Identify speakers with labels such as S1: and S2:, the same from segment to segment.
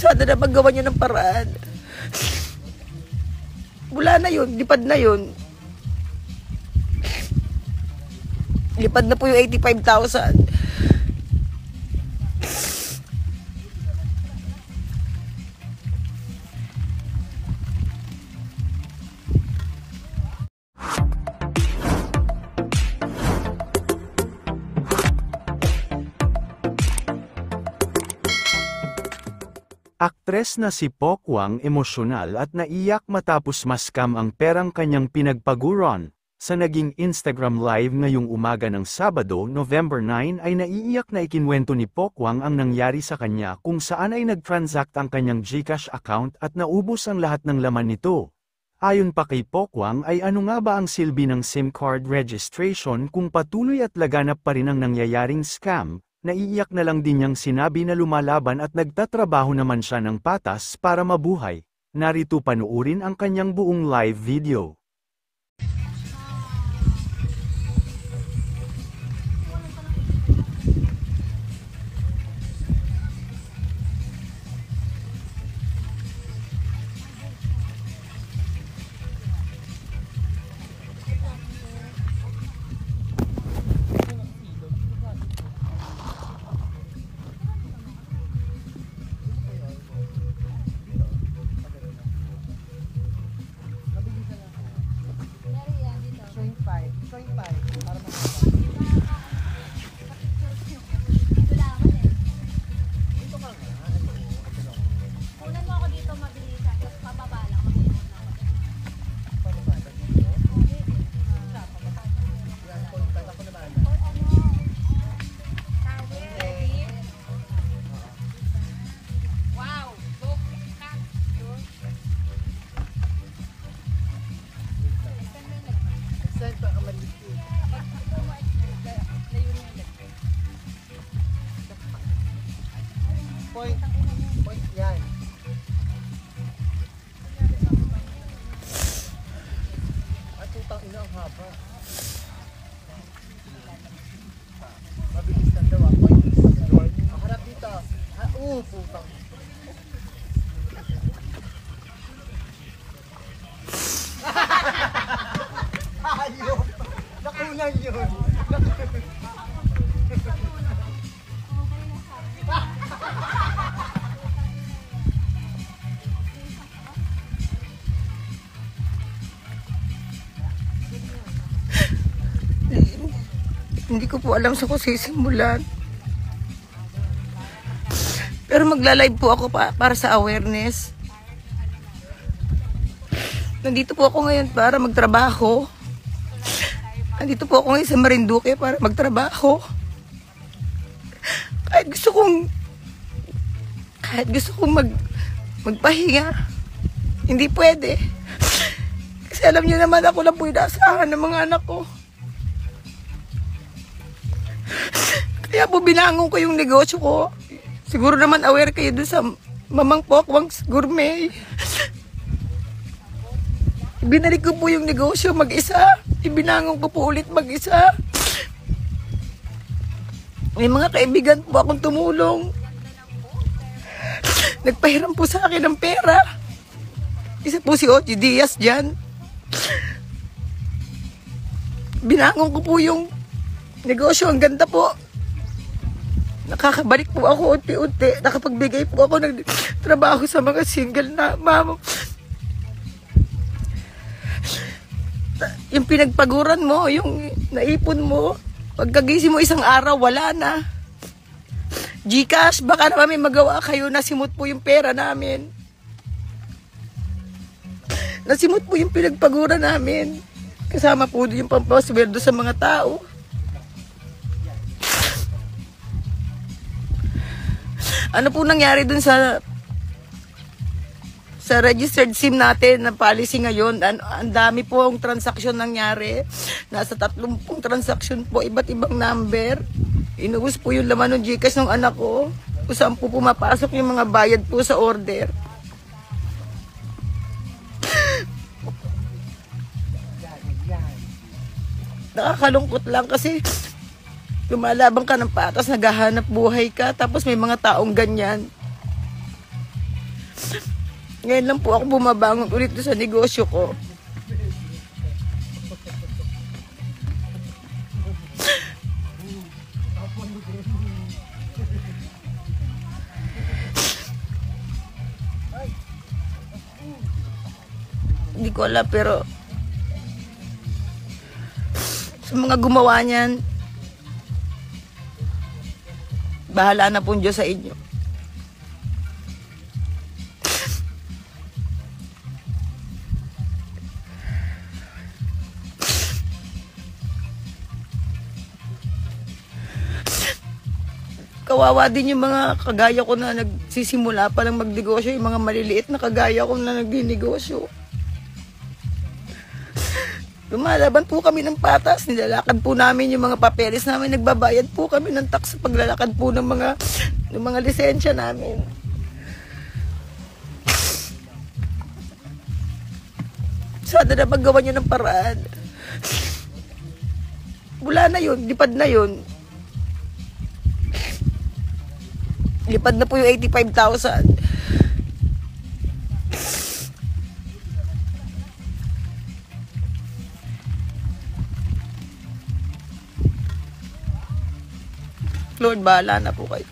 S1: Sana na magawa niyo ng paraan. Wala na yun, lipad na yun. Lipad na po yung 85,000.
S2: Aktres na si Pokwang emosyonal at naiyak matapos ma-scam ang perang kanyang pinagpaguran. Sa naging Instagram live ngayong umaga ng Sabado, November 9 ay naiiyak na ikinwento ni Pokwang ang nangyari sa kanya kung saan ay nag-transact ang kanyang GCash account at naubos ang lahat ng laman nito. Ayon pa kay Pokwang ay ano nga ba ang silbi ng SIM card registration kung patuloy at laganap pa rin ang nangyayaring scam. Naiiyak na lang din niyang sinabi na lumalaban at nagtatrabaho naman siya ng patas para mabuhay. Narito panuurin ang kanyang buong live video.
S3: Point yan. At utang ina ang haba. Mabilis lang daw. Point. Harap dito. Putang. Ayun. Nakunan yun.
S1: Hindi ko po alam sa kung sisimulan. Pero magla-live po ako para sa awareness. Nandito po ako ngayon para magtrabaho. Nandito po ako ngayon sa Marinduque para magtrabaho. Kahit gusto kong magpahinga, hindi pwede. Kasi alam niyo naman ako lang po inaasahan ng mga anak ko. Kaya po binangon ko yung negosyo ko. Siguro naman aware kayo dun sa Mamang Pokwang's Gourmet. Binalik ko po yung negosyo mag-isa. Ibinangon ko po ulit mag-isa. May mga kaibigan po akong tumulong. Nagpahiram po sa akin ng pera. Isa po si Ochi Diaz dyan. Binangon ko po yung negosyo. Ang ganda po. Nakakabalik po ako unti-unti. Nakapagbigay po ako ng trabaho sa mga single na mama. Yung pinagpaguran mo, yung naipon mo, pagkagising mo isang araw, wala na. GCash, baka naman may magawa kayo, nasimot po yung pera namin. Nasimot po yung pinagpaguran namin. Kasama po yung pampasweldo sa mga tao. Ano po nangyari dun sa registered SIM natin na policy ngayon? Ang dami po ang transaksyon nangyari. Nasa 30 transaksyon po, iba't ibang number. Inuus po yung laman ng GCash ng anak ko. Kung saan po pumapasok yung mga bayad po sa order. Nakakalungkot lang kasi lumalabang ka ng patas, naghahanap buhay ka, tapos may mga taong ganyan. Ngayon lang po ako bumabangon ulit sa negosyo ko. Hindi ko alam, pero sa mga gumawa niyan, bahala na po Diyos sa inyo. Kawawa din yung mga kagaya ko na nagsisimula pa lang magnegosyo, yung mga maliliit na kagaya ko na nagninegosyo. Lumalaban po kami ng patas, nilalakad po namin yung mga papeles namin, nagbabayad po kami ng tax sa paglalakad po ng mga lisensya namin. Sana na magawa nyo ng paraan. Wala na yun, lipad na yun. Lipad na po yung 85,000. Lord, bahala na po kayo.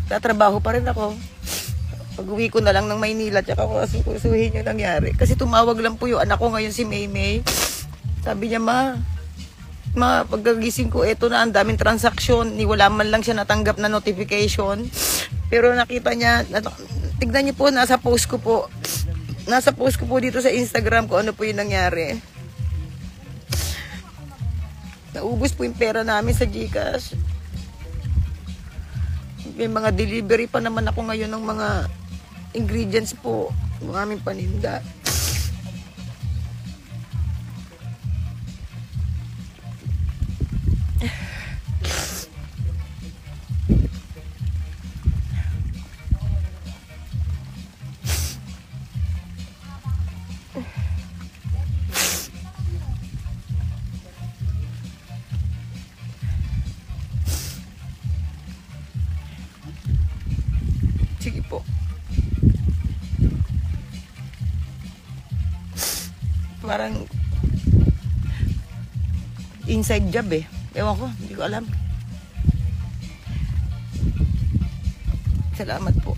S1: Tatrabaho pa rin ako. Pag-uwi ko na lang ng Maynila, tsaka ko asusuhin yung nangyari. Kasi tumawag lang po yung anak ko ngayon, si Maymay. Sabi niya, ma, pagkagising ko, eto na, ang daming transaksyon. Wala man lang siya natanggap na notification. Pero nakita niya, tignan niyo po, nasa post ko po. Nasa post ko po dito sa Instagram kung ano po yung nangyari. Naubos po yung pera namin sa GCash. May mga delivery pa naman ako ngayon ng mga ingredients po ng aming paninda. Sige po. Parang inside job eh. Ewan ko, hindi ko alam. Salamat po.